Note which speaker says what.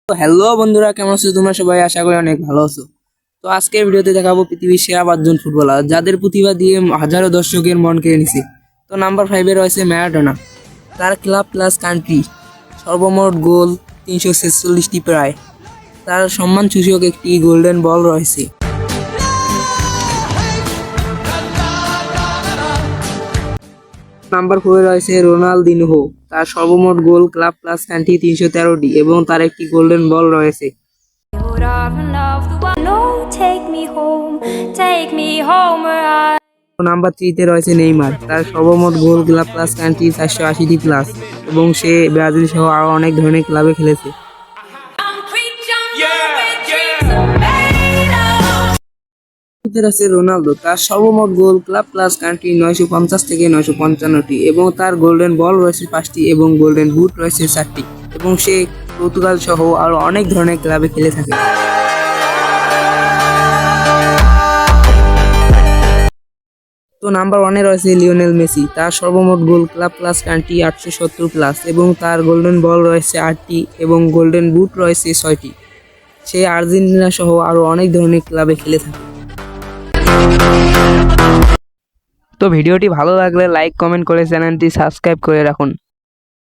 Speaker 1: তো হ্যালো বন্ধুরা, কেমন আছো তোমরা সবাই? আশা করি অনেক ভালো আছো। তো আজকের ভিডিওতে দেখাবো পৃথিবীর সেরা 5জন ফুটবলার যাদের প্রতিভা দিয়ে হাজারো দর্শকের মন কেড়ে নিছে। তো নাম্বার 5-এ রয়েছে ম্যারাডোনা। তার ক্লাব প্লাস কান্ট্রি সর্বমোট গোল 346টি প্রায়। তার সম্মান সূচক একটি গোল্ডেন বল রয়েছে। নাম্বার 4-এ রয়েছে রোনালদিনহো। তার সর্বমোট গোল ক্লাব প্লাস কান্ট্রি 313টি এবং তার একটি গোল্ডেন বল রয়েছে। নাম্বার 3-তে রয়েছে নেইমার। তার সর্বমোট গোল ক্লাব প্লাস কান্ট্রি 480টি প্লাস এবং সে ব্রাজিল সহ আরো অনেক ধরনের ক্লাবে খেলেছে। আছে রোনালদো। তার সর্বমোট গোল ক্লাব প্লাস কান্ট্রি 950 থেকে 955টি এবং তার গোল্ডেন বল রয়েছে 5টি এবং গোল্ডেন বুট রয়েছে 4টি এবং সে পর্তুগাল সহ আরো অনেক ধরনের ক্লাবে খেলে থাকে। তো নাম্বার 1-এ রয়েছে লিওনেল মেসি। তার সর্বমোট গোল ক্লাব প্লাস কান্ট্রি 870 প্লাস এবং তার গোল্ডেন বল রয়েছে 8টি এবং গোল্ডেন বুট রয়েছে 6টি। সে আর্জেন্টিনা সহ আরো অনেক ধরনের ক্লাবে খেলে থাকে। তো ভিডিওটি ভালো লাগলে লাইক কমেন্ট করে চ্যানেলটি সাবস্ক্রাইব করে রাখুন।